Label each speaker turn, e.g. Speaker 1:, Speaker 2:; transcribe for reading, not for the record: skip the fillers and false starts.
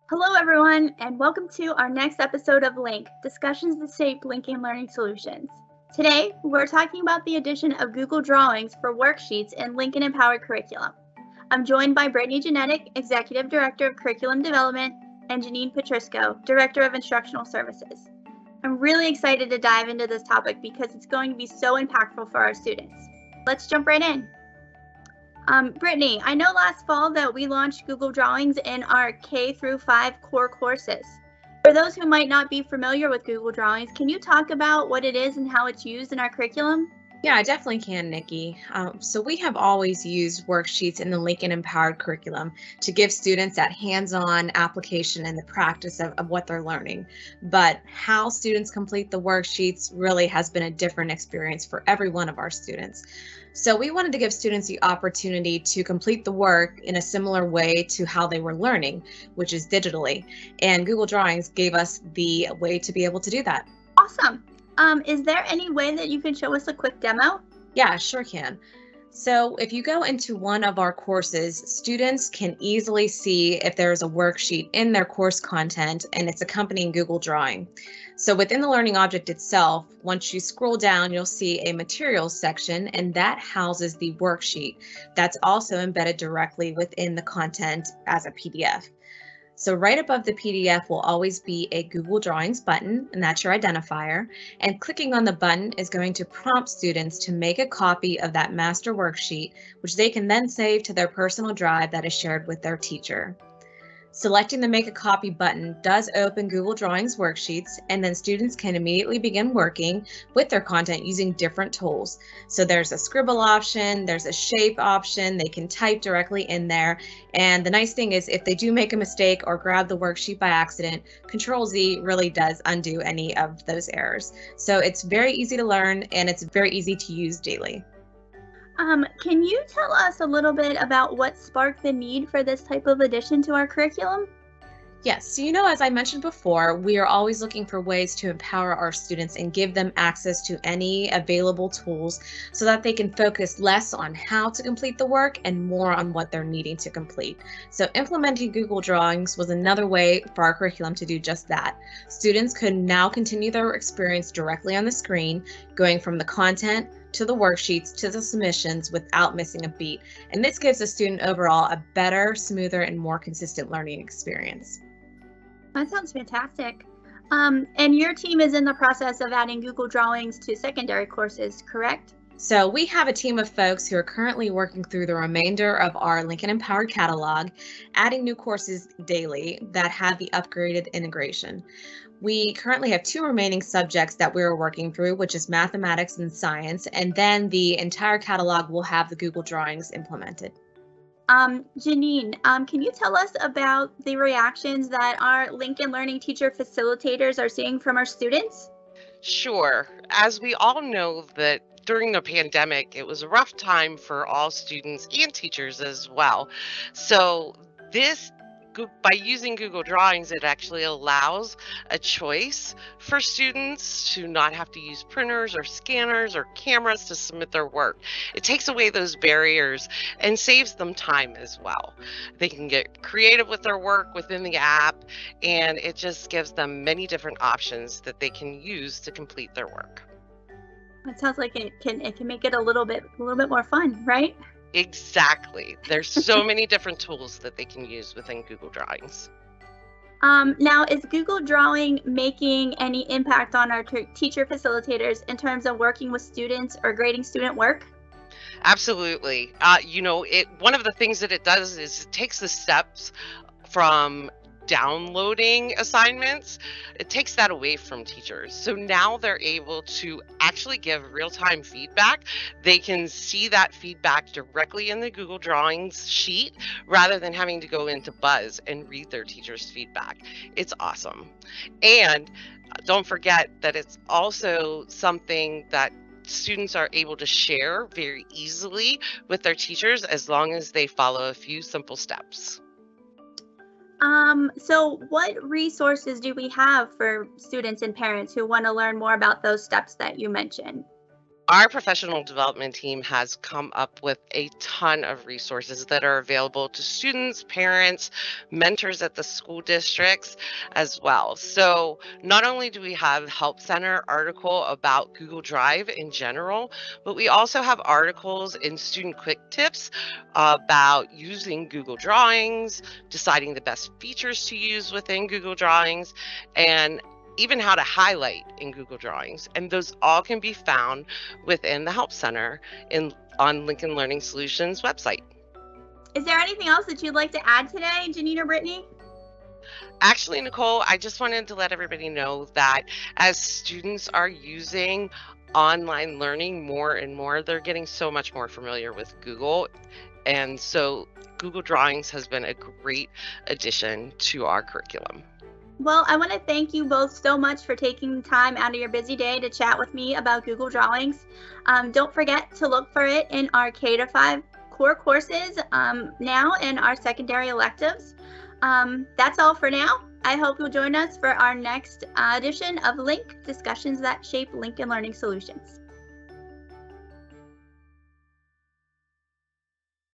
Speaker 1: Hello, everyone, and welcome to our next episode of Link Discussions that Shape Lincoln Learning Solutions. Today, we're talking about the addition of Google Drawings for worksheets in Lincoln Empowered Curriculum. I'm joined by Brittany Genetic, Executive Director of Curriculum Development, and Janine Petrisco, Director of Instructional Services. I'm really excited to dive into this topic because it's going to be so impactful for our students. Let's jump right in. Brittany, I know last fall that we launched Google Drawings in our K through 5 core courses. For those who might not be familiar with Google Drawings, can you talk about what it is and how it's used in our curriculum?
Speaker 2: Yeah, I definitely can, Nikki. So we have always used worksheets in the Lincoln Empowered curriculum to give students that hands-on application and the practice of what they're learning. But how students complete the worksheets really has been a different experience for every one of our students. So we wanted to give students the opportunity to complete the work in a similar way to how they were learning, which is digitally. And Google Drawings gave us the way to be able to do that.
Speaker 1: Awesome. Is there any way that you can show us a quick demo?
Speaker 2: Yeah, sure can. So if you go into one of our courses, students can easily see if there's a worksheet in their course content and it's accompanying Google Drawing. So within the learning object itself, once you scroll down, you'll see a materials section, and that houses the worksheet that's also embedded directly within the content as a PDF. So right above the PDF will always be a Google Drawings button, and that's your identifier. And clicking on the button is going to prompt students to make a copy of that master worksheet, which they can then save to their personal drive that is shared with their teacher. Selecting the Make a Copy button does open Google Drawings worksheets, and then students can immediately begin working with their content using different tools. So there's a scribble option, there's a shape option, they can type directly in there. And the nice thing is if they do make a mistake or grab the worksheet by accident, Control-Z really does undo any of those errors. So it's very easy to learn and it's very easy to use daily.
Speaker 1: Can you tell us a little bit about what sparked the need for this type of addition to our curriculum?
Speaker 2: Yes, so as I mentioned before, we are always looking for ways to empower our students and give them access to any available tools so that they can focus less on how to complete the work and more on what they're needing to complete. So implementing Google Drawings was another way for our curriculum to do just that. Students could now continue their experience directly on the screen, going from the content to the worksheets to the submissions without missing a beat. And this gives the student overall a better, smoother, and more consistent learning experience.
Speaker 1: That sounds fantastic. And your team is in the process of adding Google Drawings to secondary courses, correct?
Speaker 2: So we have a team of folks who are currently working through the remainder of our Lincoln Empowered catalog, adding new courses daily that have the upgraded integration. We currently have 2 remaining subjects that we're working through, which is mathematics and science, and then the entire catalog will have the Google Drawings implemented.
Speaker 1: Janine, can you tell us about the reactions that our Lincoln Learning Teacher Facilitators are seeing from our students?
Speaker 3: Sure. As we all know that during the pandemic, it was a rough time for all students and teachers as well. So by using Google Drawings, it actually allows a choice for students to not have to use printers or scanners or cameras to submit their work. It takes away those barriers and saves them time as well. They can get creative with their work within the app, and it just gives them many different options that they can use to complete their work.
Speaker 1: It sounds like it can make it a little bit more fun, right?
Speaker 3: Exactly. There's so many different tools that they can use within Google Drawings.
Speaker 1: Now, is Google Drawing making any impact on our teacher facilitators in terms of working with students or grading student work?
Speaker 3: Absolutely. One of the things that it does is it takes the steps from downloading assignments. It takes that away from teachers. So now they're able to actually give real-time feedback. They can see that feedback directly in the Google Drawings sheet rather than having to go into Buzz and read their teacher's feedback. It's awesome. And don't forget that it's also something that students are able to share very easily with their teachers as long as they follow a few simple steps.
Speaker 1: So what resources do we have for students and parents who want to learn more about those steps that you mentioned?
Speaker 3: Our professional development team has come up with a ton of resources that are available to students, parents, mentors at the school districts as well. So not only do we have Help Center article about Google Drive in general, but we also have articles in Student Quick Tips about using Google Drawings, deciding the best features to use within Google Drawings, and even how to highlight in Google Drawings. And those all can be found within the Help Center on Lincoln Learning Solutions website.
Speaker 1: Is there anything else that you'd like to add today, Janine or Brittany?
Speaker 3: Actually, Nicole, I just wanted to let everybody know that as students are using online learning more and more, they're getting so much more familiar with Google. And so Google Drawings has been a great addition to our curriculum.
Speaker 1: Well, I want to thank you both so much for taking time out of your busy day to chat with me about Google Drawings. Don't forget to look for it in our K-5 core courses now and our secondary electives. That's all for now. I hope you'll join us for our next edition of Link, Discussions that Shape Lincoln Learning Solutions.